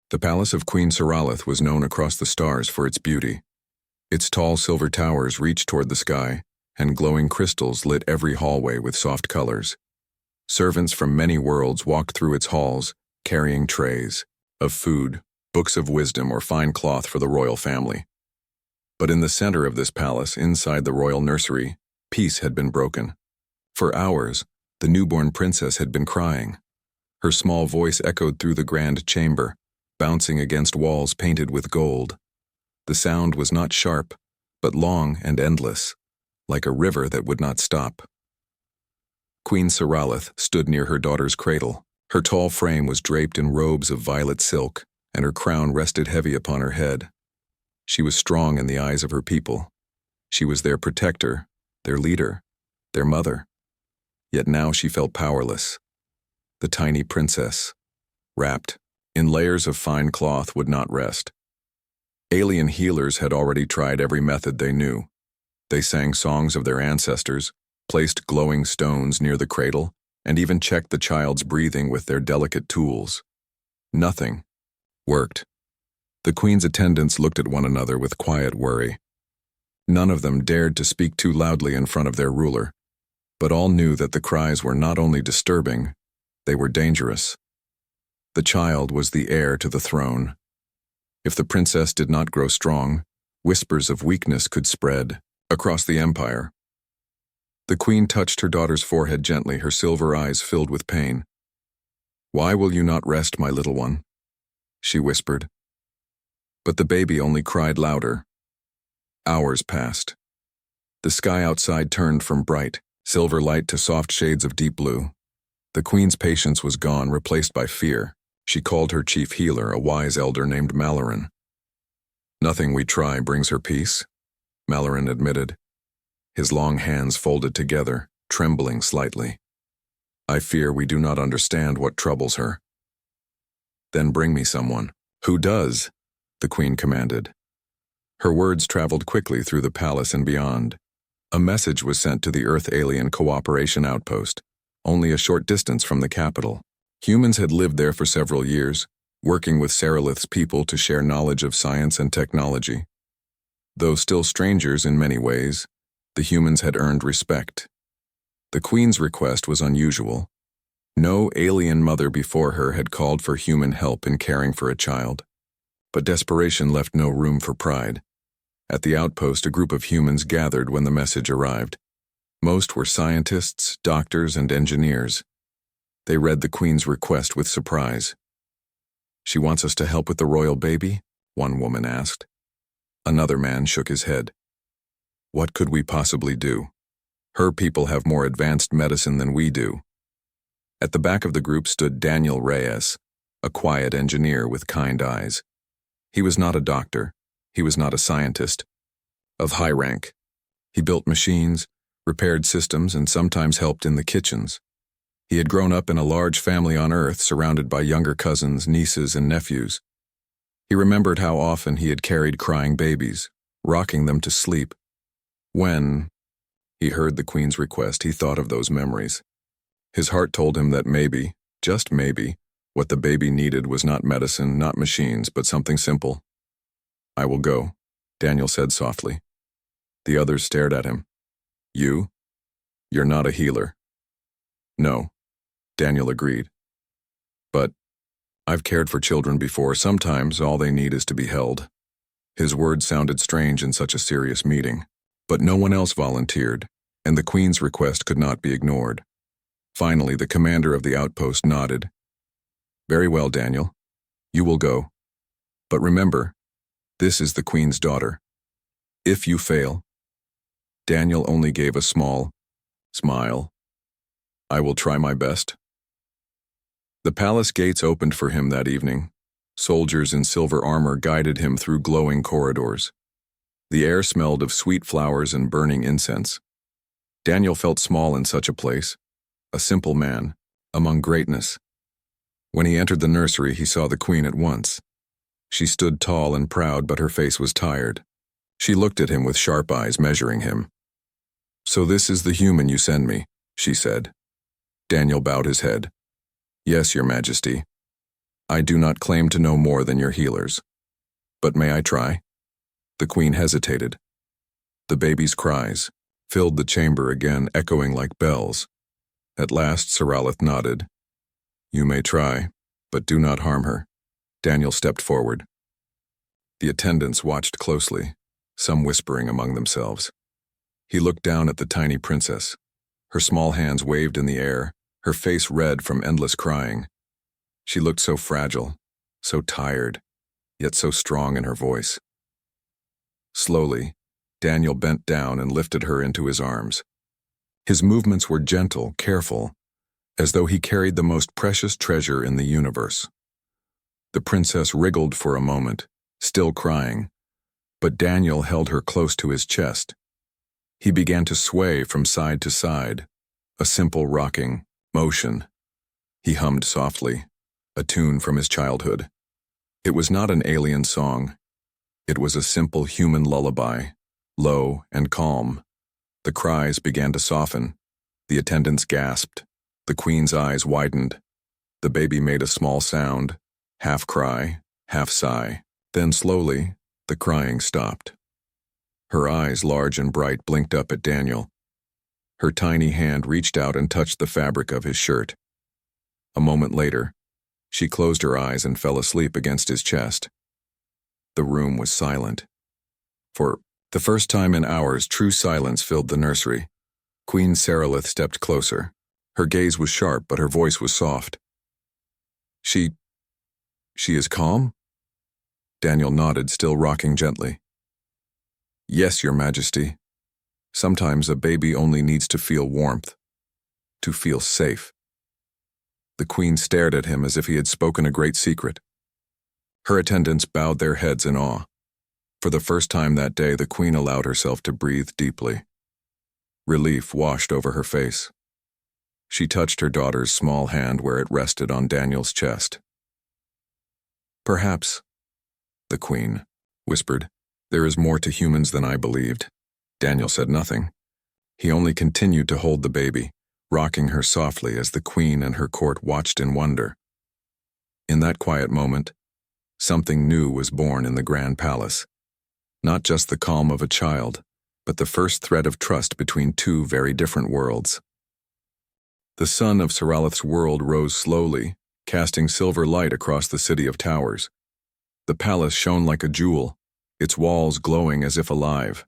The palace of Queen Siralith was known across the stars for its beauty. Its tall silver towers reached toward the sky, and glowing crystals lit every hallway with soft colors. Servants from many worlds walked through its halls, carrying trays of food, books of wisdom, or fine cloth for the royal family. But in the center of this palace, inside the royal nursery, peace had been broken. For hours, the newborn princess had been crying. Her small voice echoed through the grand chamber, bouncing against walls painted with gold. The sound was not sharp, but long and endless, like a river that would not stop. Queen Siralith stood near her daughter's cradle. Her tall frame was draped in robes of violet silk, and her crown rested heavy upon her head. She was strong in the eyes of her people. She was their protector, their leader, their mother. Yet now she felt powerless. The tiny princess, wrapped in layers of fine cloth, would not rest. Alien healers had already tried every method they knew. They sang songs of their ancestors, placed glowing stones near the cradle, and even checked the child's breathing with their delicate tools. Nothing worked. The queen's attendants looked at one another with quiet worry. None of them dared to speak too loudly in front of their ruler, but all knew that the cries were not only disturbing, they were dangerous. The child was the heir to the throne. If the princess did not grow strong, whispers of weakness could spread across the empire. The queen touched her daughter's forehead gently, her silver eyes filled with pain. "Why will you not rest, my little one?" she whispered. But the baby only cried louder. Hours passed. The sky outside turned from bright, silver light to soft shades of deep blue. The queen's patience was gone, replaced by fear. She called her chief healer, a wise elder named Malaran. "Nothing we try brings her peace," Malaran admitted. His long hands folded together, trembling slightly. "I fear we do not understand what troubles her." "Then bring me someone who does," the queen commanded. Her words traveled quickly through the palace and beyond. A message was sent to the Earth Alien Cooperation Outpost, only a short distance from the capital. Humans had lived there for several years, working with Siralith's people to share knowledge of science and technology. Though still strangers in many ways, the humans had earned respect. The queen's request was unusual. No alien mother before her had called for human help in caring for a child. But desperation left no room for pride. At the outpost, a group of humans gathered when the message arrived. Most were scientists, doctors, and engineers. They read the queen's request with surprise. "She wants us to help with the royal baby?" one woman asked. Another man shook his head. "What could we possibly do? Her people have more advanced medicine than we do." At the back of the group stood Daniel Reyes, a quiet engineer with kind eyes. He was not a doctor. He was not a scientist. Of high rank, he built machines, repaired systems, and sometimes helped in the kitchens. He had grown up in a large family on Earth, surrounded by younger cousins, nieces, and nephews. He remembered how often he had carried crying babies, rocking them to sleep. When he heard the queen's request, he thought of those memories. His heart told him that maybe, just maybe, what the baby needed was not medicine, not machines, but something simple. "I will go," Daniel said softly. The others stared at him. "You? You're not a healer." "No," Daniel agreed. "But I've cared for children before. Sometimes all they need is to be held." His words sounded strange in such a serious meeting, but no one else volunteered, and the queen's request could not be ignored. Finally, the commander of the outpost nodded. "Very well, Daniel. You will go. But remember, this is the queen's daughter. If you fail—" Daniel only gave a small smile. "I will try my best." The palace gates opened for him that evening. Soldiers in silver armor guided him through glowing corridors. The air smelled of sweet flowers and burning incense. Daniel felt small in such a place, a simple man, among greatness. When he entered the nursery, he saw the queen at once. She stood tall and proud, but her face was tired. She looked at him with sharp eyes, measuring him. "So this is the human you send me," she said. Daniel bowed his head. "Yes, Your Majesty." I do not claim to know more than your healers. But may I try? The queen hesitated. The baby's cries filled the chamber again, echoing like bells. At last, Siralith nodded. You may try, but do not harm her. Daniel stepped forward. The attendants watched closely, some whispering among themselves. He looked down at the tiny princess. Her small hands waved in the air, her face red from endless crying. She looked so fragile, so tired, yet so strong in her voice. Slowly, Daniel bent down and lifted her into his arms. His movements were gentle, careful, as though he carried the most precious treasure in the universe. The princess wriggled for a moment, still crying, but Daniel held her close to his chest. He began to sway from side to side, a simple rocking motion. He hummed softly, a tune from his childhood. It was not an alien song. It was a simple human lullaby, low and calm. The cries began to soften. The attendants gasped. The queen's eyes widened. The baby made a small sound, half cry, half sigh. Then slowly, the crying stopped. Her eyes, large and bright, blinked up at Daniel. Her tiny hand reached out and touched the fabric of his shirt. A moment later, she closed her eyes and fell asleep against his chest. The room was silent. For the first time in hours, true silence filled the nursery. Queen Siralith stepped closer. Her gaze was sharp, but her voice was soft. She is calm? Daniel nodded, still rocking gently. Yes, Your Majesty. Sometimes a baby only needs to feel warmth, to feel safe. The queen stared at him as if he had spoken a great secret. Her attendants bowed their heads in awe. For the first time that day, the queen allowed herself to breathe deeply. Relief washed over her face. She touched her daughter's small hand where it rested on Daniel's chest. Perhaps, the queen whispered, there is more to humans than I believed. Daniel said nothing. He only continued to hold the baby, rocking her softly as the queen and her court watched in wonder. In that quiet moment, something new was born in the grand palace. Not just the calm of a child, but the first thread of trust between two very different worlds. The sun of Siralith's world rose slowly, casting silver light across the city of towers. The palace shone like a jewel, its walls glowing as if alive.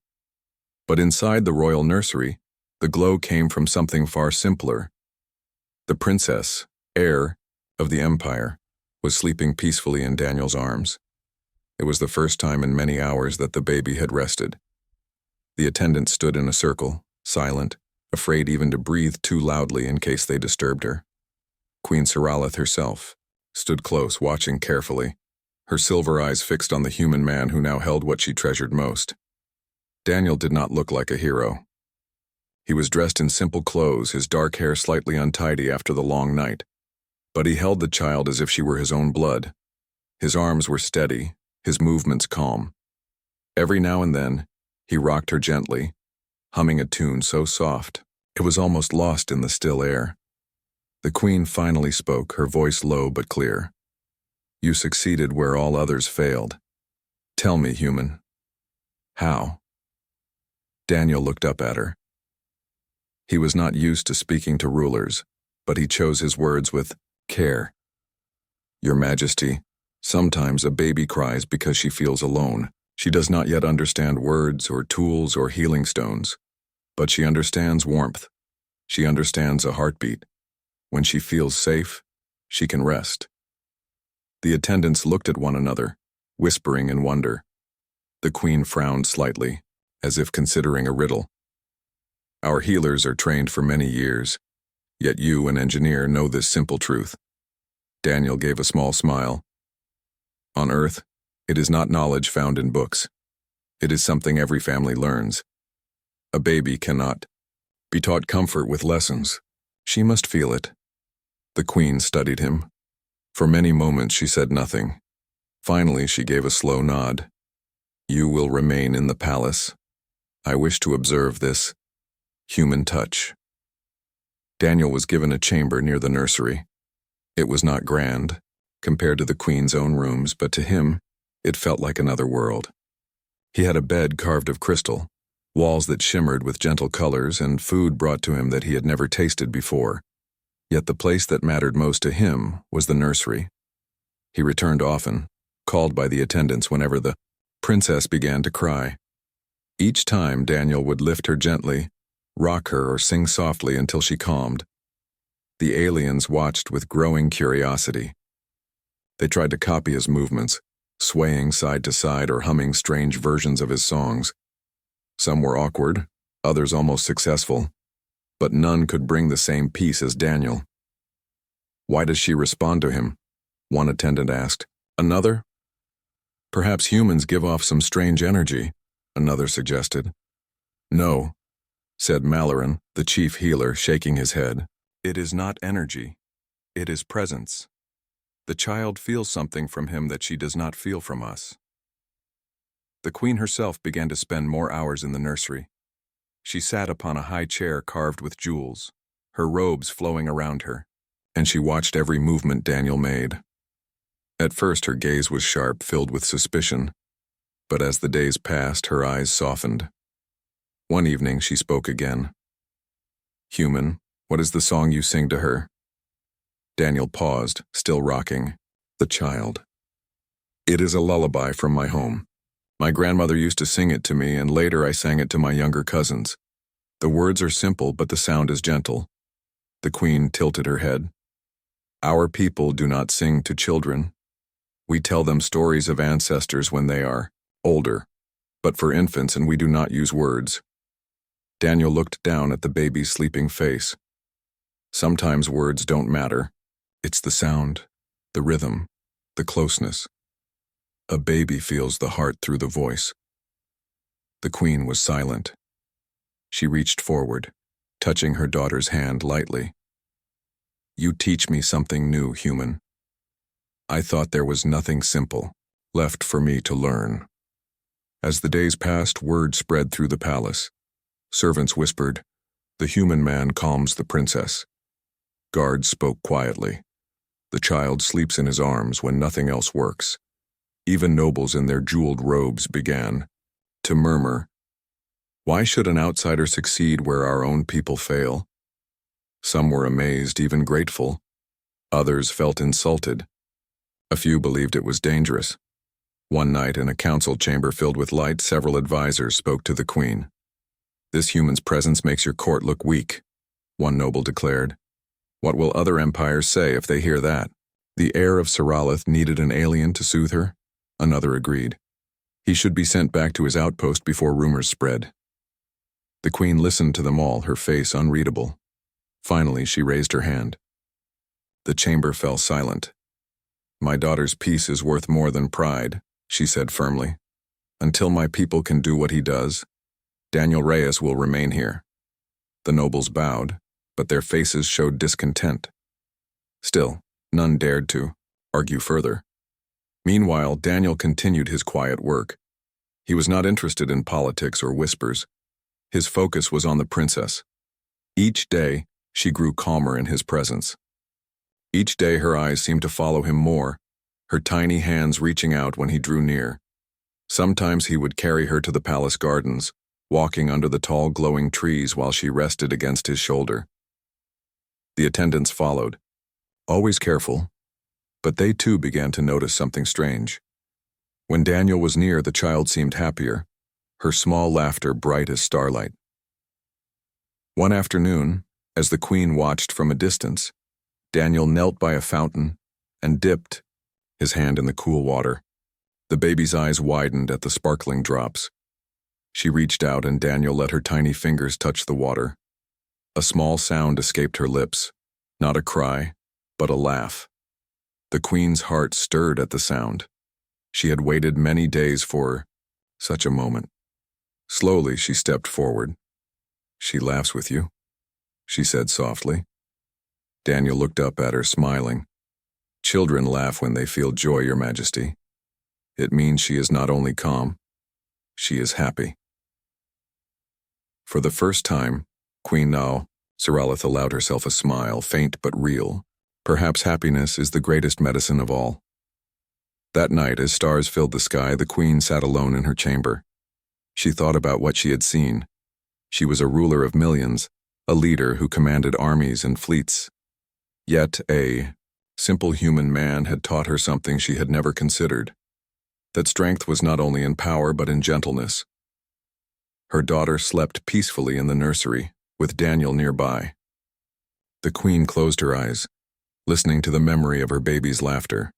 But inside the royal nursery, the glow came from something far simpler. The princess, heir of the empire, was sleeping peacefully in Daniel's arms. It was the first time in many hours that the baby had rested. The attendants stood in a circle, silent, afraid even to breathe too loudly in case they disturbed her. Queen Siralith herself stood close, watching carefully, her silver eyes fixed on the human man who now held what she treasured most. Daniel did not look like a hero. He was dressed in simple clothes, his dark hair slightly untidy after the long night. But he held the child as if she were his own blood. His arms were steady, his movements calm. Every now and then, he rocked her gently, humming a tune so soft, it was almost lost in the still air. The queen finally spoke, her voice low but clear. You succeeded where all others failed. Tell me, human. How? Daniel looked up at her. He was not used to speaking to rulers, but he chose his words with care. Your Majesty, sometimes a baby cries because she feels alone. She does not yet understand words or tools or healing stones, but she understands warmth. She understands a heartbeat. When she feels safe, she can rest. The attendants looked at one another, whispering in wonder. The queen frowned slightly, as if considering a riddle. Our healers are trained for many years, yet you, an engineer, know this simple truth. Daniel gave a small smile. On Earth, it is not knowledge found in books. It is something every family learns. A baby cannot be taught comfort with lessons. She must feel it. The queen studied him. For many moments she said nothing. Finally she gave a slow nod. You will remain in the palace. I wish to observe this human touch. Daniel was given a chamber near the nursery. It was not grand, compared to the queen's own rooms, but to him, it felt like another world. He had a bed carved of crystal, walls that shimmered with gentle colors, and food brought to him that he had never tasted before. Yet the place that mattered most to him was the nursery. He returned often, called by the attendants whenever the princess began to cry. Each time Daniel would lift her gently, rock her, or sing softly until she calmed. The aliens watched with growing curiosity. They tried to copy his movements, swaying side to side or humming strange versions of his songs. Some were awkward, others almost successful, but none could bring the same peace as Daniel. "Why does she respond to him?" one attendant asked. "Another?" "Perhaps humans give off some strange energy," another suggested. "No," said Malloran, the chief healer, shaking his head. "It is not energy. It is presence. The child feels something from him that she does not feel from us." The queen herself began to spend more hours in the nursery. She sat upon a high chair carved with jewels, her robes flowing around her, and she watched every movement Daniel made. At first her gaze was sharp, filled with suspicion, but as the days passed, her eyes softened. One evening she spoke again. "Human, what is the song you sing to her?" Daniel paused, still rocking. "The child. It is a lullaby from my home. My grandmother used to sing it to me, and later I sang it to my younger cousins. The words are simple, but the sound is gentle." The queen tilted her head. "Our people do not sing to children. We tell them stories of ancestors when they are older, but for infants, and we do not use words." Daniel looked down at the baby's sleeping face. "Sometimes words don't matter. It's the sound, the rhythm, the closeness. A baby feels the heart through the voice." The queen was silent. She reached forward, touching her daughter's hand lightly. "You teach me something new, human. I thought there was nothing simple left for me to learn." As the days passed, word spread through the palace. Servants whispered, "The human man calms the princess." Guards spoke quietly. "The child sleeps in his arms when nothing else works." Even nobles in their jeweled robes began to murmur, "Why should an outsider succeed where our own people fail?" Some were amazed, even grateful. Others felt insulted. A few believed it was dangerous. One night, in a council chamber filled with light, several advisors spoke to the queen. "This human's presence makes your court look weak," one noble declared. "What will other empires say if they hear that?" The heir of Siralith needed an alien to soothe her, another agreed. He should be sent back to his outpost before rumors spread. The queen listened to them all, her face unreadable. Finally, she raised her hand. The chamber fell silent. "My daughter's peace is worth more than pride," she said firmly. "Until my people can do what he does, Daniel Reyes will remain here." The nobles bowed, but their faces showed discontent. Still, none dared to argue further. Meanwhile, Daniel continued his quiet work. He was not interested in politics or whispers. His focus was on the princess. Each day, she grew calmer in his presence. Each day her eyes seemed to follow him more, her tiny hands reaching out when he drew near. Sometimes he would carry her to the palace gardens, walking under the tall glowing trees while she rested against his shoulder. The attendants followed, always careful, but they too began to notice something strange. When Daniel was near, the child seemed happier, her small laughter bright as starlight. One afternoon, as the queen watched from a distance, Daniel knelt by a fountain and dipped his hand in the cool water. The baby's eyes widened at the sparkling drops. She reached out and Daniel let her tiny fingers touch the water. A small sound escaped her lips, not a cry, but a laugh. The queen's heart stirred at the sound. She had waited many days for such a moment. Slowly she stepped forward. "She laughs with you," she said softly. Daniel looked up at her, smiling. "Children laugh when they feel joy, Your Majesty. It means she is not only calm, she is happy." For the first time, Queen Siralith allowed herself a smile, faint but real, Perhaps happiness is the greatest medicine of all. That night, as stars filled the sky, the queen sat alone in her chamber. She thought about what she had seen. She was a ruler of millions, a leader who commanded armies and fleets. Yet a simple human man had taught her something she had never considered, that strength was not only in power but in gentleness. Her daughter slept peacefully in the nursery, with Daniel nearby. The queen closed her eyes, listening to the memory of her baby's laughter.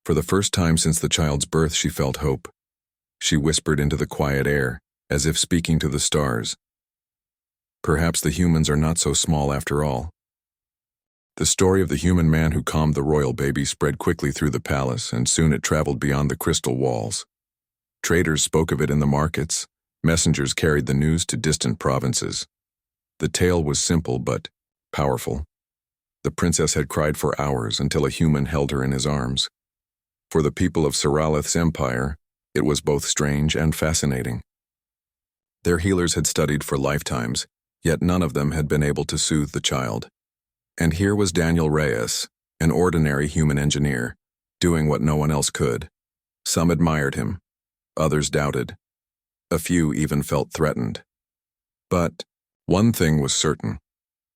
For the first time since the child's birth, she felt hope. She whispered into the quiet air, as if speaking to the stars. Perhaps the humans are not so small after all. The story of the human man who calmed the royal baby spread quickly through the palace, and soon it traveled beyond the crystal walls. Traders spoke of it in the markets. Messengers carried the news to distant provinces. The tale was simple but powerful. The princess had cried for hours until a human held her in his arms. For the people of Saralith's empire, it was both strange and fascinating. Their healers had studied for lifetimes, yet none of them had been able to soothe the child. And here was Daniel Reyes, an ordinary human engineer, doing what no one else could. Some admired him, others doubted. A few even felt threatened. But one thing was certain.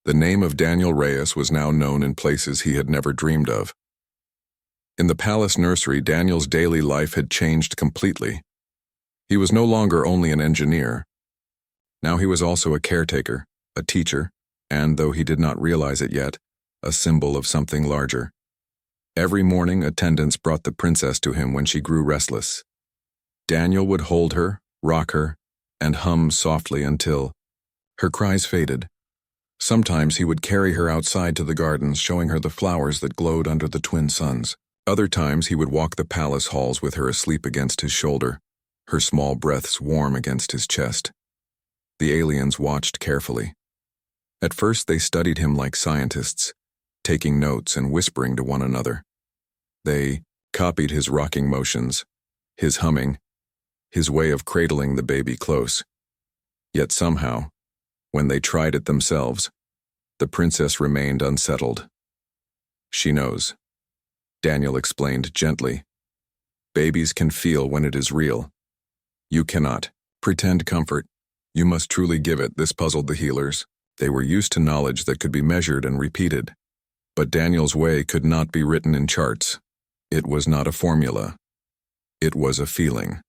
The name of Daniel Reyes was now known in places he had never dreamed of. In the palace nursery, Daniel's daily life had changed completely. He was no longer only an engineer. Now he was also a caretaker, a teacher, and, though he did not realize it yet, a symbol of something larger. Every morning, attendants brought the princess to him when she grew restless. Daniel would hold her, rock her, and hum softly until her cries faded. Sometimes he would carry her outside to the gardens, showing her the flowers that glowed under the twin suns. Other times he would walk the palace halls with her asleep against his shoulder, her small breaths warm against his chest. The aliens watched carefully. At first they studied him like scientists, taking notes and whispering to one another. They copied his rocking motions, his humming, his way of cradling the baby close. Yet somehow, when they tried it themselves, the princess remained unsettled. She knows, Daniel explained gently. Babies can feel when it is real. You cannot pretend comfort. You must truly give it. This puzzled the healers. They were used to knowledge that could be measured and repeated. But Daniel's way could not be written in charts. It was not a formula. It was a feeling.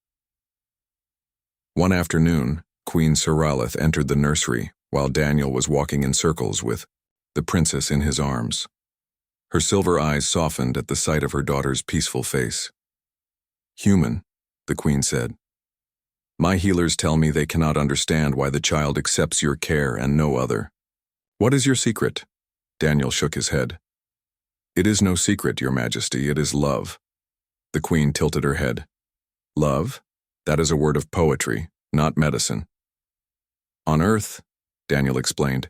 One afternoon, Queen Saralith entered the nursery while Daniel was walking in circles with the princess in his arms. Her silver eyes softened at the sight of her daughter's peaceful face. Human, the queen said. My healers tell me they cannot understand why the child accepts your care and no other. What is your secret? Daniel shook his head. It is no secret, Your Majesty, it is love. The queen tilted her head. Love? That is a word of poetry, not medicine. On Earth, Daniel explained,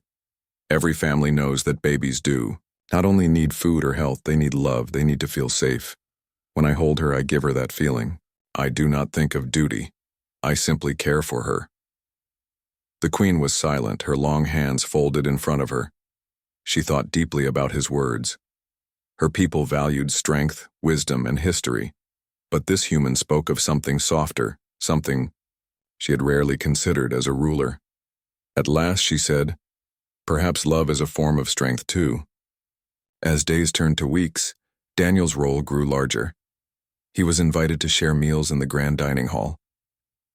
every family knows that babies do not only need food or health, they need love, they need to feel safe. When I hold her, I give her that feeling. I do not think of duty. I simply care for her. The queen was silent, her long hands folded in front of her. She thought deeply about his words. Her people valued strength, wisdom, and history, but this human spoke of something softer, something she had rarely considered as a ruler. At last she said, perhaps love is a form of strength too. As days turned to weeks, Daniel's role grew larger. He was invited to share meals in the grand dining hall.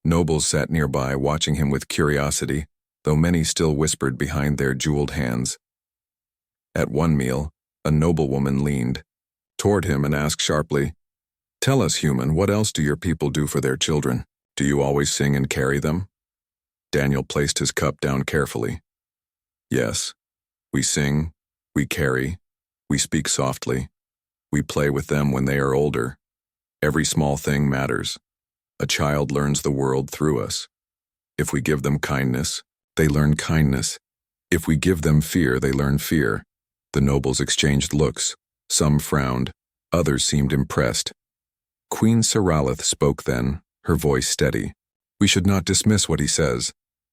Nobles sat nearby watching him with curiosity, though many still whispered behind their jeweled hands. At one meal, a noblewoman leaned toward him and asked sharply, Tell us, human, what else do your people do for their children? Do you always sing and carry them? Daniel placed his cup down carefully. Yes, we sing, we carry, we speak softly, we play with them when they are older. Every small thing matters. A child learns the world through us. If we give them kindness, they learn kindness. If we give them fear, they learn fear. The nobles exchanged looks. Some frowned, others seemed impressed. Queen Saralith spoke then, her voice steady. We should not dismiss what he says.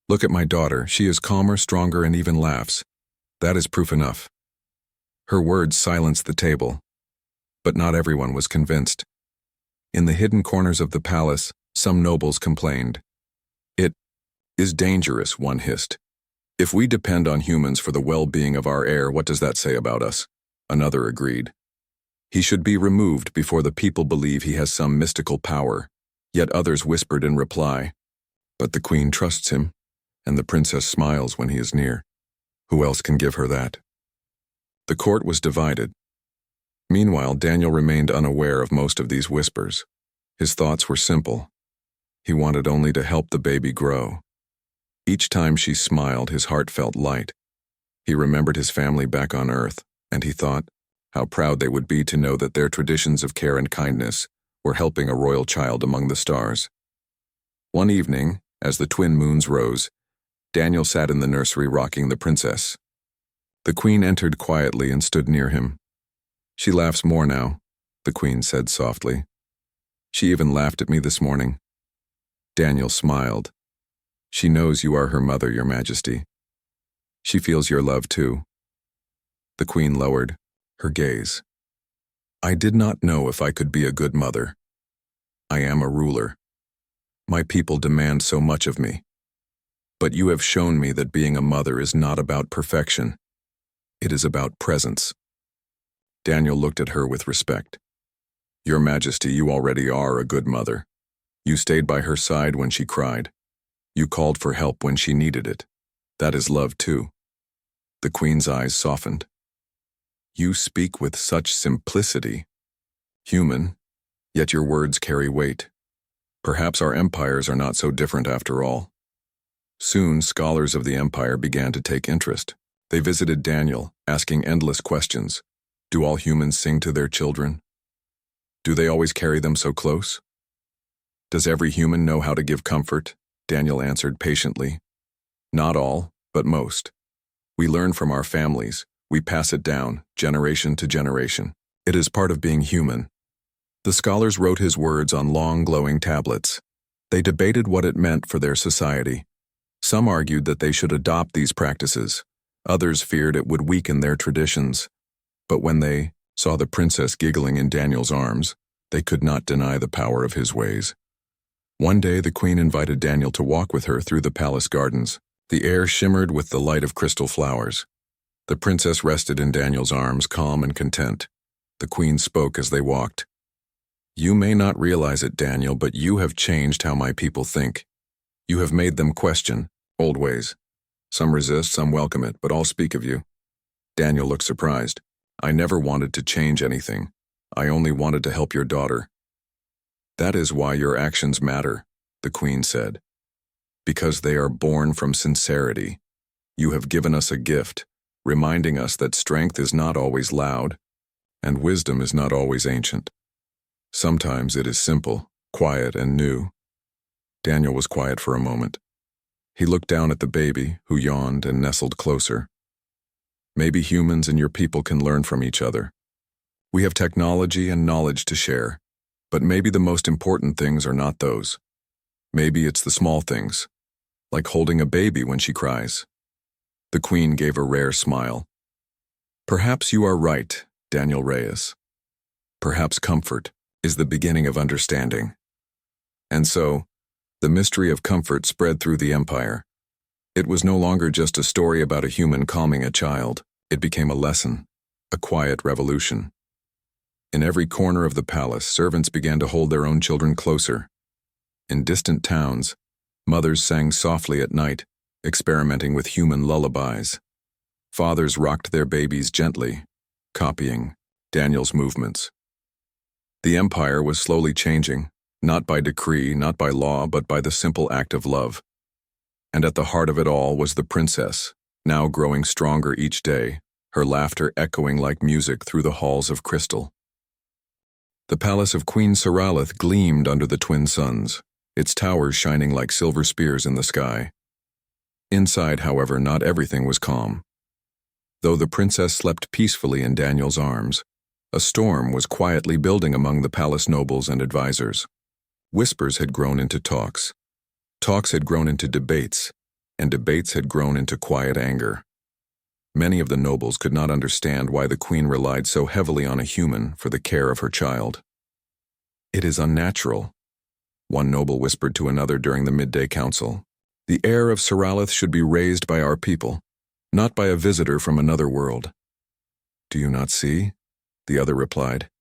Look at my daughter. She is calmer, stronger, and even laughs. That is proof enough. Her words silenced the table, but not everyone was convinced. In the hidden corners of the palace, some nobles complained. "It is dangerous," one hissed. "If we depend on humans for the well-being of our heir, what does that say about us?" Another agreed. "He should be removed before the people believe he has some mystical power." Yet others whispered in reply, "But the queen trusts him, and the princess smiles when he is near. Who else can give her that?" The court was divided. Meanwhile, Daniel remained unaware of most of these whispers. His thoughts were simple. He wanted only to help the baby grow. Each time she smiled, his heart felt light. He remembered his family back on Earth, and he thought how proud they would be to know that their traditions of care and kindness were helping a royal child among the stars. One evening, as the twin moons rose, Daniel sat in the nursery rocking the princess. The queen entered quietly and stood near him. "She laughs more now," the queen said softly. "She even laughed at me this morning." Daniel smiled. "She knows you are her mother, Your Majesty. She feels your love too." The queen lowered her gaze. "I did not know if I could be a good mother. I am a ruler. My people demand so much of me. But you have shown me that being a mother is not about perfection. It is about presence." Daniel looked at her with respect. "Your Majesty, you already are a good mother. You stayed by her side when she cried. You called for help when she needed it. That is love too." The queen's eyes softened. "You speak with such simplicity. Human, yet your words carry weight. Perhaps our empires are not so different after all." Soon, scholars of the empire began to take interest. They visited Daniel, asking endless questions. Do all humans sing to their children? Do they always carry them so close? Does every human know how to give comfort? Daniel answered patiently. Not all, but most. We learn from our families. We pass it down, generation to generation. It is part of being human. The scholars wrote his words on long, glowing tablets. They debated what it meant for their society. Some argued that they should adopt these practices. Others feared it would weaken their traditions. But when they saw the princess giggling in Daniel's arms, they could not deny the power of his ways. One day, the queen invited Daniel to walk with her through the palace gardens. The air shimmered with the light of crystal flowers. The princess rested in Daniel's arms, calm and content. The queen spoke as they walked. "You may not realize it, Daniel, but you have changed how my people think. You have made them question old ways. Some resist, some welcome it, but all speak of you." Daniel looked surprised. "I never wanted to change anything. I only wanted to help your daughter." "That is why your actions matter," the queen said. "Because they are born from sincerity. You have given us a gift, reminding us that strength is not always loud, and wisdom is not always ancient. Sometimes it is simple, quiet, and new." Daniel was quiet for a moment. He looked down at the baby, who yawned and nestled closer. "Maybe humans and your people can learn from each other. We have technology and knowledge to share, but maybe the most important things are not those. Maybe it's the small things, like holding a baby when she cries." The queen gave a rare smile. "Perhaps you are right, Daniel Reyes. Perhaps comfort is the beginning of understanding." And so, the mystery of comfort spread through the empire. It was no longer just a story about a human calming a child. It became a lesson, a quiet revolution. In every corner of the palace, servants began to hold their own children closer. In distant towns, mothers sang softly at night, experimenting with human lullabies. Fathers rocked their babies gently, copying Daniel's movements. The empire was slowly changing, not by decree, not by law, but by the simple act of love. And at the heart of it all was the princess, now growing stronger each day, her laughter echoing like music through the halls of crystal. The palace of Queen Saralith gleamed under the twin suns, its towers shining like silver spears in the sky. Inside, however, not everything was calm. Though the princess slept peacefully in Daniel's arms, a storm was quietly building among the palace nobles and advisors. Whispers had grown into talks. Talks had grown into debates, and debates had grown into quiet anger. Many of the nobles could not understand why the queen relied so heavily on a human for the care of her child. "It is unnatural," one noble whispered to another during the midday council. "The heir of Soralith should be raised by our people, not by a visitor from another world." "Do you not see?" the other replied.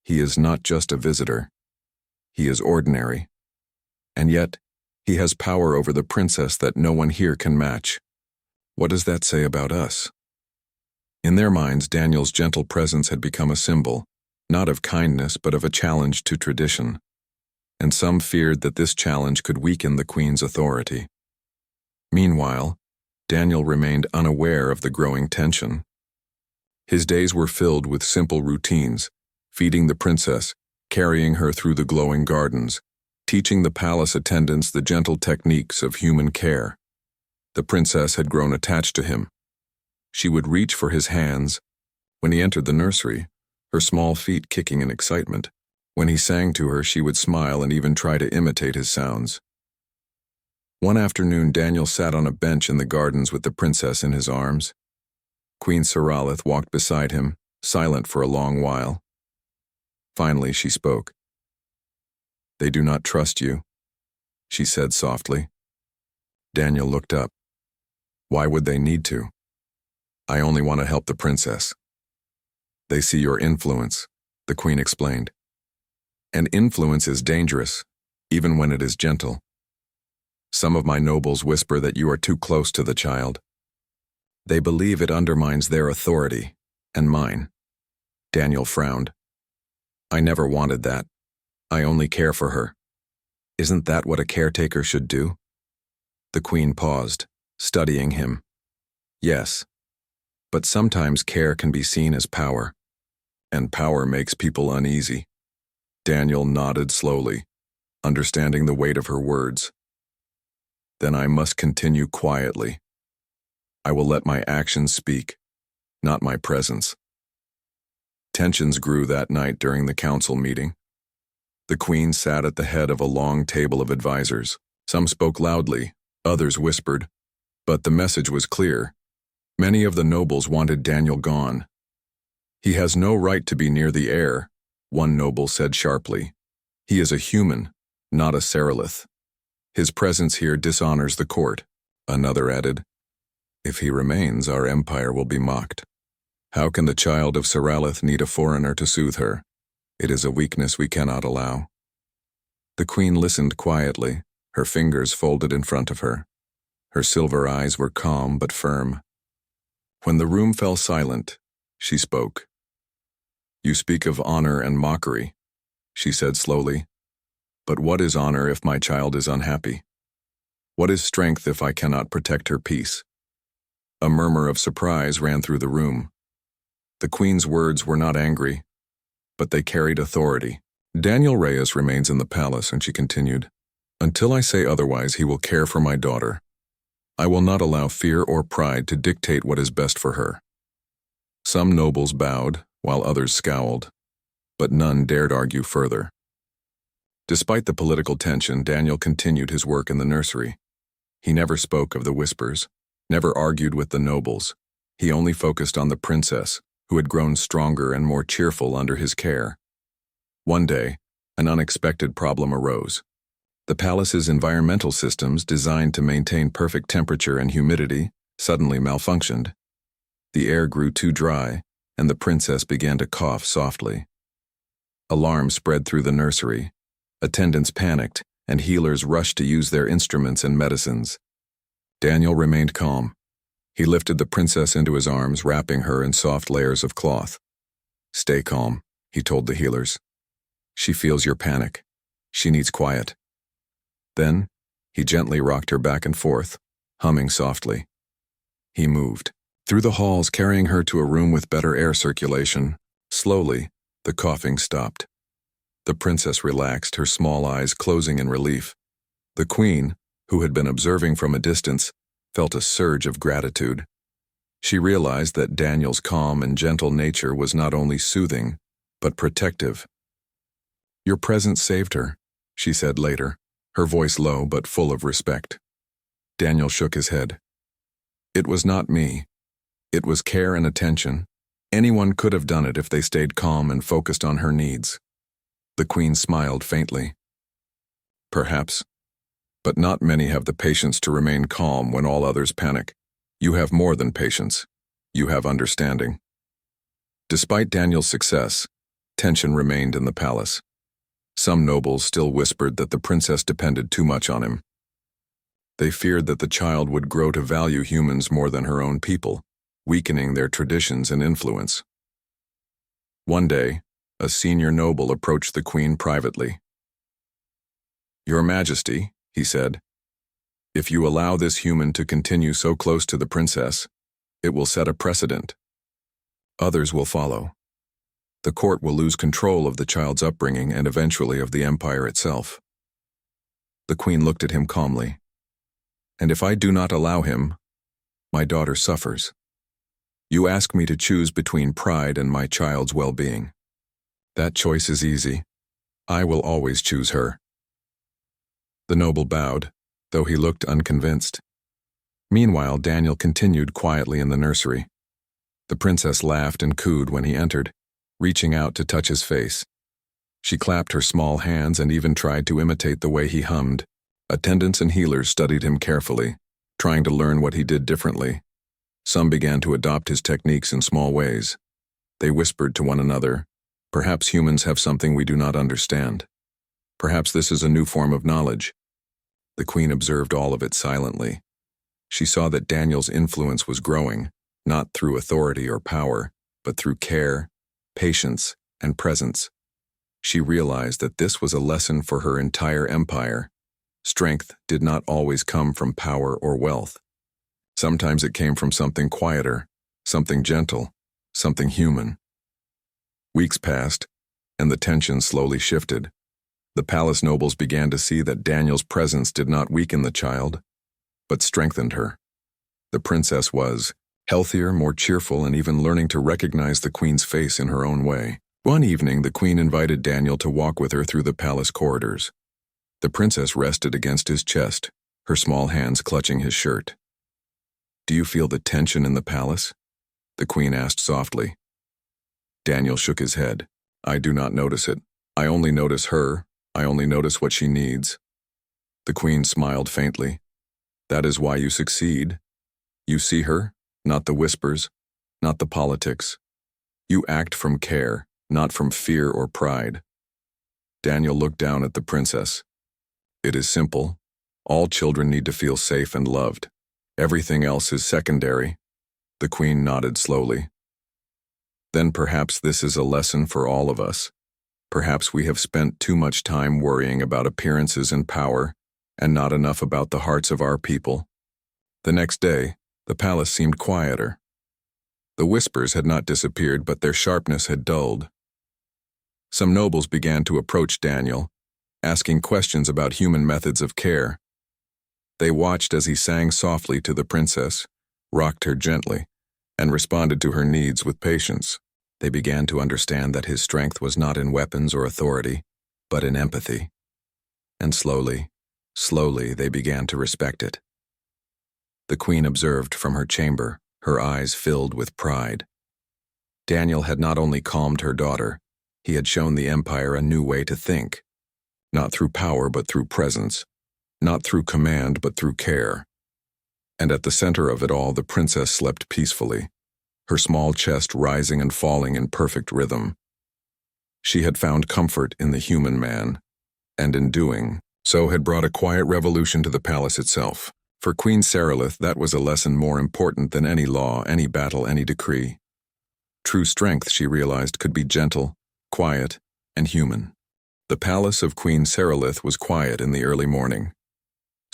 "He is not just a visitor. He is ordinary. And yet, he has power over the princess that no one here can match. What does that say about us?" In their minds, Daniel's gentle presence had become a symbol, not of kindness but of a challenge to tradition, and some feared that this challenge could weaken the queen's authority. Meanwhile, Daniel remained unaware of the growing tension. His days were filled with simple routines, feeding the princess, carrying her through the glowing gardens, teaching the palace attendants the gentle techniques of human care. The princess had grown attached to him. She would reach for his hands when he entered the nursery, her small feet kicking in excitement. When he sang to her, she would smile and even try to imitate his sounds. One afternoon, Daniel sat on a bench in the gardens with the princess in his arms. Queen Soralith walked beside him, silent for a long while. Finally, she spoke. "They do not trust you," she said softly. Daniel looked up. "Why would they need to? I only want to help the princess." "They see your influence," the queen explained. "And influence is dangerous, even when it is gentle. Some of my nobles whisper that you are too close to the child. They believe it undermines their authority, and mine." Daniel frowned. "I never wanted that. I only care for her. Isn't that what a caretaker should do?" The queen paused, studying him. "Yes, but sometimes care can be seen as power, and power makes people uneasy." Daniel nodded slowly, understanding the weight of her words. "Then I must continue quietly. I will let my actions speak, not my presence." Tensions grew that night during the council meeting. The queen sat at the head of a long table of advisors. Some spoke loudly, others whispered, but the message was clear. Many of the nobles wanted Daniel gone. "He has no right to be near the heir," one noble said sharply. "He is a human, not a Soralith. His presence here dishonors the court," another added. "If he remains, our empire will be mocked. How can the child of Soralith need a foreigner to soothe her? It is a weakness we cannot allow." The queen listened quietly, her fingers folded in front of her. Her silver eyes were calm but firm. When the room fell silent, she spoke. "You speak of honor and mockery," she said slowly. "But what is honor if my child is unhappy? What is strength if I cannot protect her peace?" A murmur of surprise ran through the room. The queen's words were not angry, but they carried authority. "Daniel Reyes remains in the palace," and she continued. "Until I say otherwise, he will care for my daughter. I will not allow fear or pride to dictate what is best for her." Some nobles bowed, while others scowled, but none dared argue further. Despite the political tension, Daniel continued his work in the nursery. He never spoke of the whispers, never argued with the nobles. He only focused on the princess, who had grown stronger and more cheerful under his care. One day, an unexpected problem arose. The palace's environmental systems, designed to maintain perfect temperature and humidity, suddenly malfunctioned. The air grew too dry, and the princess began to cough softly. Alarm spread through the nursery. Attendants panicked, and healers rushed to use their instruments and medicines. Daniel remained calm. He lifted the princess into his arms, wrapping her in soft layers of cloth. "Stay calm," he told the healers. "She feels your panic. She needs quiet." Then, he gently rocked her back and forth, humming softly. He moved through the halls, carrying her to a room with better air circulation. Slowly, the coughing stopped. The princess relaxed, her small eyes closing in relief. The queen, who had been observing from a distance, felt a surge of gratitude. She realized that Daniel's calm and gentle nature was not only soothing, but protective. "Your presence saved her," she said later, her voice low but full of respect. Daniel shook his head. "It was not me. It was care and attention. Anyone could have done it if they stayed calm and focused on her needs. The queen smiled faintly. Perhaps. But not many have the patience to remain calm when all others panic. You have more than patience. You have understanding. Despite Daniel's success, tension remained in the palace. Some nobles still whispered that the princess depended too much on him. They feared that the child would grow to value humans more than her own people, weakening their traditions and influence. One day, a senior noble approached the queen privately. "Your Majesty," he said, "if you allow this human to continue so close to the princess, it will set a precedent. Others will follow. The court will lose control of the child's upbringing and eventually of the empire itself." The queen looked at him calmly. "And if I do not allow him, my daughter suffers. You ask me to choose between pride and my child's well-being. That choice is easy. I will always choose her." The noble bowed, though he looked unconvinced. Meanwhile, Daniel continued quietly in the nursery. The princess laughed and cooed when he entered, reaching out to touch his face. She clapped her small hands and even tried to imitate the way he hummed. Attendants and healers studied him carefully, trying to learn what he did differently. Some began to adopt his techniques in small ways. They whispered to one another, "Perhaps humans have something we do not understand. Perhaps this is a new form of knowledge." The queen observed all of it silently. She saw that Daniel's influence was growing, not through authority or power, but through care, patience, and presence. She realized that this was a lesson for her entire empire. Strength did not always come from power or wealth. Sometimes it came from something quieter, something gentle, something human. Weeks passed, and the tension slowly shifted. The palace nobles began to see that Daniel's presence did not weaken the child, but strengthened her. The princess was healthier, more cheerful, and even learning to recognize the queen's face in her own way. One evening, the queen invited Daniel to walk with her through the palace corridors. The princess rested against his chest, her small hands clutching his shirt. "Do you feel the tension in the palace?" the queen asked softly. Daniel shook his head. "I do not notice it. I only notice her. I only notice what she needs." The queen smiled faintly. "That is why you succeed. You see her, not the whispers, not the politics. You act from care, not from fear or pride." Daniel looked down at the princess. "It is simple. All children need to feel safe and loved. Everything else is secondary." The queen nodded slowly. "Then perhaps this is a lesson for all of us. Perhaps we have spent too much time worrying about appearances and power, and not enough about the hearts of our people." The next day, the palace seemed quieter. The whispers had not disappeared, but their sharpness had dulled. Some nobles began to approach Daniel, asking questions about human methods of care. They watched as he sang softly to the princess, rocked her gently, and responded to her needs with patience. They began to understand that his strength was not in weapons or authority, but in empathy. And slowly, slowly they began to respect it. The queen observed from her chamber, her eyes filled with pride. Daniel had not only calmed her daughter, he had shown the empire a new way to think. Not through power, but through presence. Not through command, but through care. And at the center of it all, the princess slept peacefully, her small chest rising and falling in perfect rhythm. She had found comfort in the human man, and in doing so had brought a quiet revolution to the palace itself. For Queen Sarilith, that was a lesson more important than any law, any battle, any decree. True strength, she realized, could be gentle, quiet, and human. The palace of Queen Sarilith was quiet in the early morning.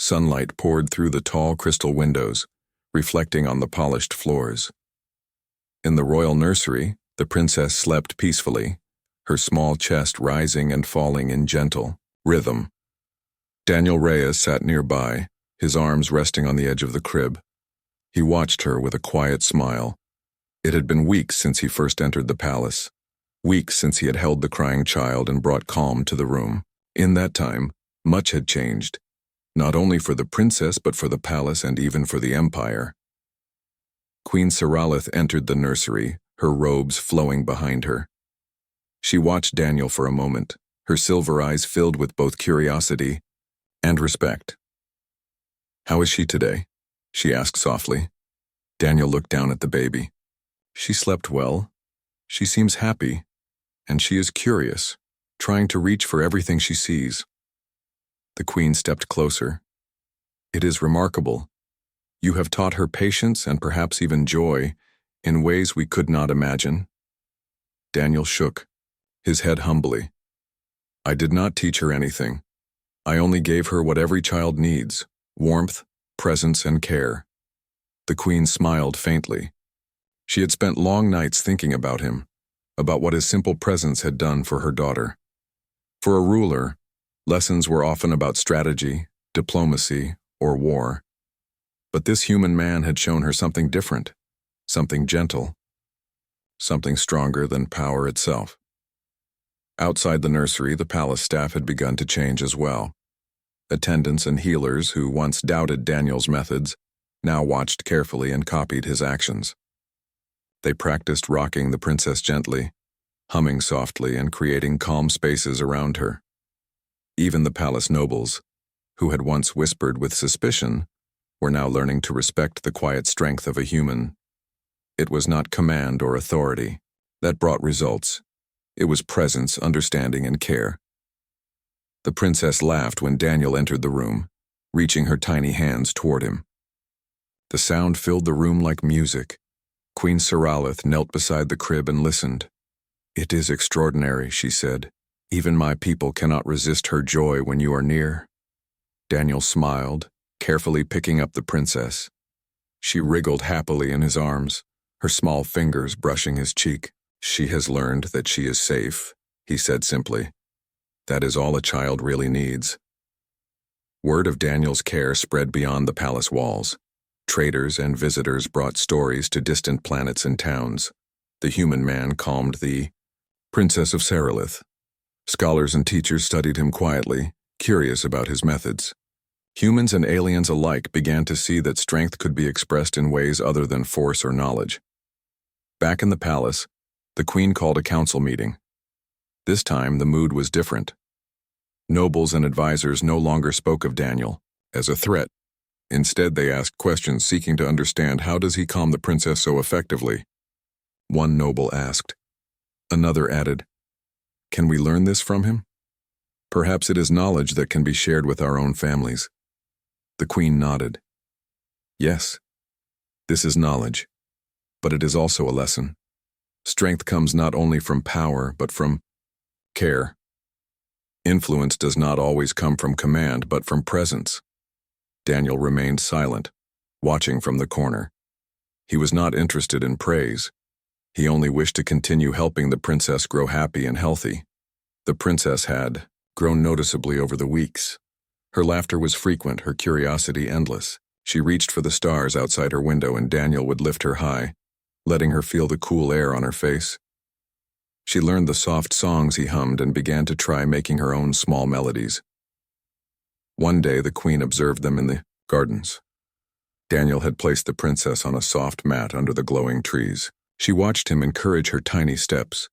Sunlight poured through the tall crystal windows, reflecting on the polished floors. In the royal nursery, the princess slept peacefully, her small chest rising and falling in gentle rhythm. Daniel Reyes sat nearby, his arms resting on the edge of the crib. He watched her with a quiet smile. It had been weeks since he first entered the palace, weeks since he had held the crying child and brought calm to the room. In that time, much had changed, not only for the princess but for the palace and even for the empire. Queen Siralith entered the nursery, her robes flowing behind her. She watched Daniel for a moment, her silver eyes filled with both curiosity and respect. "How is she today?" she asked softly. Daniel looked down at the baby. "She slept well. She seems happy, and she is curious, trying to reach for everything she sees." The queen stepped closer. "It is remarkable. You have taught her patience and perhaps even joy in ways we could not imagine." Daniel shook, his head humbly. "I did not teach her anything. I only gave her what every child needs: warmth, presence, and care." The queen smiled faintly. She had spent long nights thinking about him, about what his simple presence had done for her daughter. For a ruler, lessons were often about strategy, diplomacy, or war. But this human man had shown her something different, something gentle, something stronger than power itself. Outside the nursery, the palace staff had begun to change as well. Attendants and healers who once doubted Daniel's methods now watched carefully and copied his actions. They practiced rocking the princess gently, humming softly and creating calm spaces around her. Even the palace nobles, who had once whispered with suspicion, were now learning to respect the quiet strength of a human. It was not command or authority that brought results. It was presence, understanding, and care. The princess laughed when Daniel entered the room, reaching her tiny hands toward him. The sound filled the room like music. Queen Siralith knelt beside the crib and listened. "It is extraordinary," she said. "Even my people cannot resist her joy when you are near." Daniel smiled, carefully picking up the princess. She wriggled happily in his arms, her small fingers brushing his cheek. "She has learned that she is safe," he said simply. "That is all a child really needs." Word of Daniel's care spread beyond the palace walls. Traders and visitors brought stories to distant planets and towns. The human man calmed the Princess of Siralith. Scholars and teachers studied him quietly, curious about his methods. Humans and aliens alike began to see that strength could be expressed in ways other than force or knowledge. Back in the palace, the queen called a council meeting. This time, the mood was different. Nobles and advisors no longer spoke of Daniel as a threat. Instead, they asked questions seeking to understand, how does he calm the princess so effectively? One noble asked. Another added, "Can we learn this from him? Perhaps it is knowledge that can be shared with our own families." The queen nodded. "Yes, this is knowledge, but it is also a lesson. Strength comes not only from power, but from care. Influence does not always come from command, but from presence." Daniel remained silent, watching from the corner. He was not interested in praise. He only wished to continue helping the princess grow happy and healthy. The princess had grown noticeably over the weeks. Her laughter was frequent, her curiosity endless. She reached for the stars outside her window, and Daniel would lift her high, letting her feel the cool air on her face. She learned the soft songs he hummed and began to try making her own small melodies. One day, the queen observed them in the gardens. Daniel had placed the princess on a soft mat under the glowing trees. She watched him encourage her tiny steps,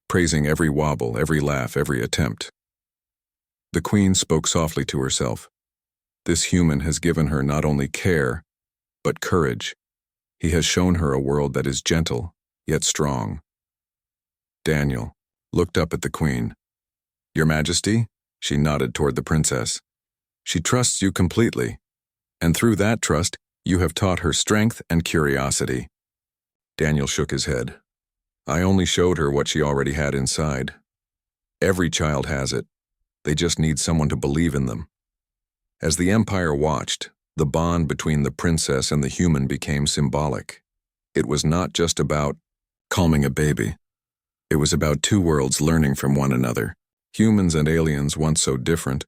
praising every wobble, every laugh, every attempt. The queen spoke softly to herself. This human has given her not only care, but courage. He has shown her a world that is gentle, yet strong. Daniel looked up at the queen. "Your Majesty?" She nodded toward the princess. "She trusts you completely, and through that trust, you have taught her strength and curiosity." Daniel shook his head. "I only showed her what she already had inside. Every child has it. They just need someone to believe in them." As the empire watched, the bond between the princess and the human became symbolic. It was not just about calming a baby. It was about two worlds learning from one another. Humans and aliens, once so different,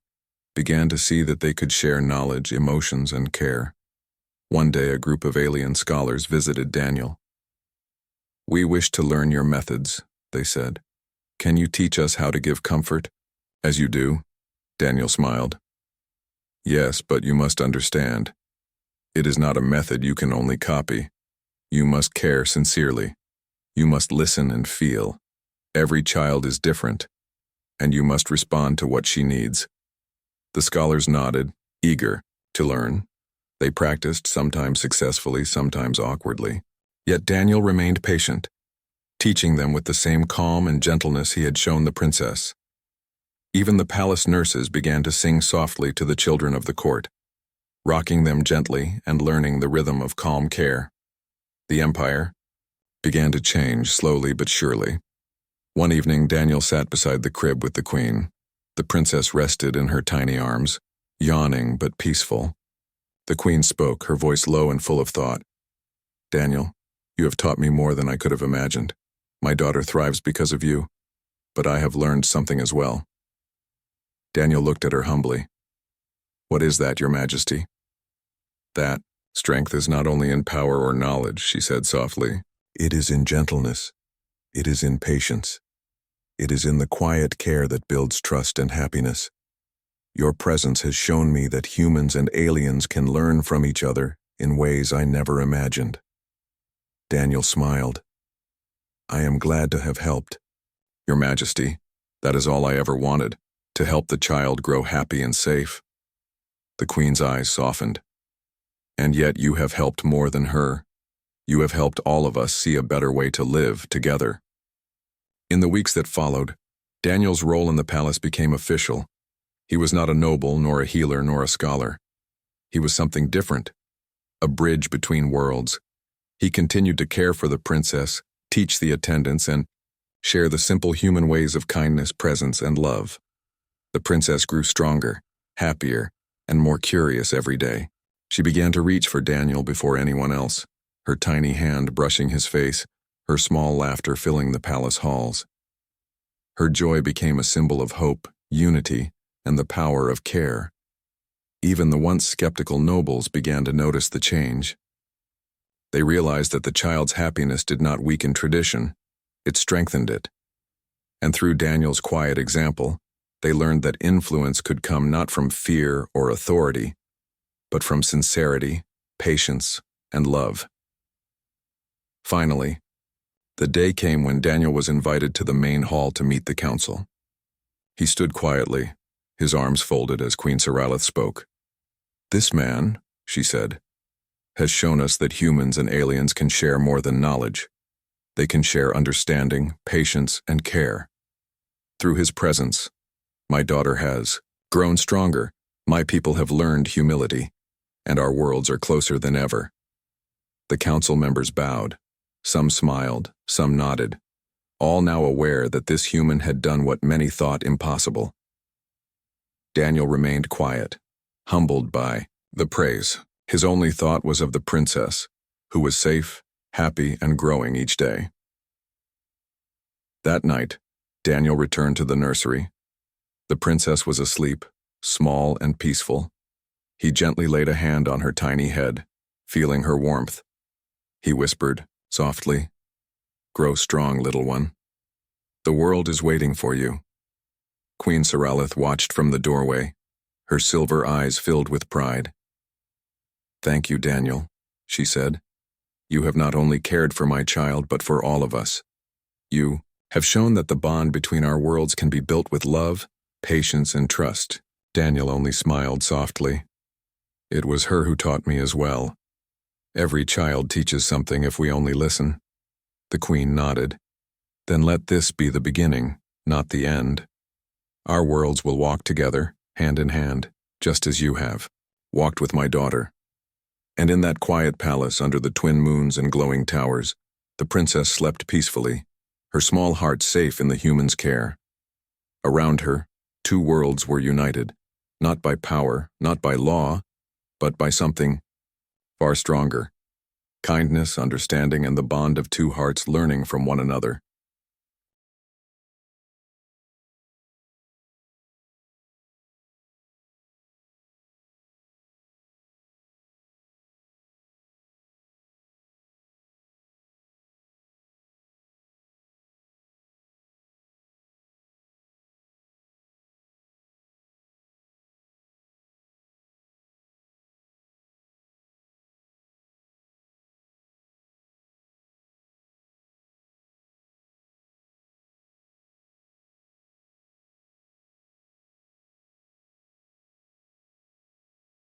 began to see that they could share knowledge, emotions, and care. One day, a group of alien scholars visited Daniel. "We wish to learn your methods," they said. "Can you teach us how to give comfort, as you do?" Daniel smiled. "Yes, but you must understand. It is not a method you can only copy. You must care sincerely. You must listen and feel. Every child is different, and you must respond to what she needs." The scholars nodded, eager to learn. They practiced, sometimes successfully, sometimes awkwardly. Yet Daniel remained patient, teaching them with the same calm and gentleness he had shown the princess. Even the palace nurses began to sing softly to the children of the court, rocking them gently and learning the rhythm of calm care. The empire began to change slowly but surely. One evening, Daniel sat beside the crib with the queen. The princess rested in her tiny arms, yawning but peaceful. The queen spoke, her voice low and full of thought. "Daniel, you have taught me more than I could have imagined. My daughter thrives because of you, but I have learned something as well." Daniel looked at her humbly. "What is that, Your Majesty?" "That strength is not only in power or knowledge," she said softly. "It is in gentleness. It is in patience. It is in the quiet care that builds trust and happiness. Your presence has shown me that humans and aliens can learn from each other in ways I never imagined." Daniel smiled. "I am glad to have helped. Your Majesty, that is all I ever wanted, to help the child grow happy and safe." The queen's eyes softened. "And yet you have helped more than her. You have helped all of us see a better way to live together." In the weeks that followed, Daniel's role in the palace became official. He was not a noble, nor a healer, nor a scholar. He was something different, a bridge between worlds. He continued to care for the princess, teach the attendants, and share the simple human ways of kindness, presence, and love. The princess grew stronger, happier, and more curious every day. She began to reach for Daniel before anyone else, her tiny hand brushing his face, her small laughter filling the palace halls. Her joy became a symbol of hope, unity, and the power of care. Even the once skeptical nobles began to notice the change. They realized that the child's happiness did not weaken tradition, it strengthened it. And through Daniel's quiet example, they learned that influence could come not from fear or authority, but from sincerity, patience, and love. Finally, the day came when Daniel was invited to the main hall to meet the council. He stood quietly, his arms folded as Queen Siralith spoke. "This man," she said, "has shown us that humans and aliens can share more than knowledge. They can share understanding, patience, and care. Through his presence, my daughter has grown stronger, my people have learned humility, and our worlds are closer than ever." The council members bowed. Some smiled, some nodded, all now aware that this human had done what many thought impossible. Daniel remained quiet, humbled by the praise. His only thought was of the princess, who was safe, happy, and growing each day. That night, Daniel returned to the nursery. The princess was asleep, small and peaceful. He gently laid a hand on her tiny head, feeling her warmth. He whispered, softly, "Grow strong, little one. The world is waiting for you." Queen Siralith watched from the doorway, her silver eyes filled with pride. "Thank you, Daniel," she said. "You have not only cared for my child, but for all of us. You have shown that the bond between our worlds can be built with love, patience, and trust." Daniel only smiled softly. "It was her who taught me as well. Every child teaches something if we only listen." The queen nodded. "Then let this be the beginning, not the end. Our worlds will walk together, hand in hand, just as you have walked with my daughter." And in that quiet palace under the twin moons and glowing towers, the princess slept peacefully, her small heart safe in the human's care. Around her, two worlds were united, not by power, not by law, but by something far stronger. Kindness, understanding, and the bond of two hearts learning from one another.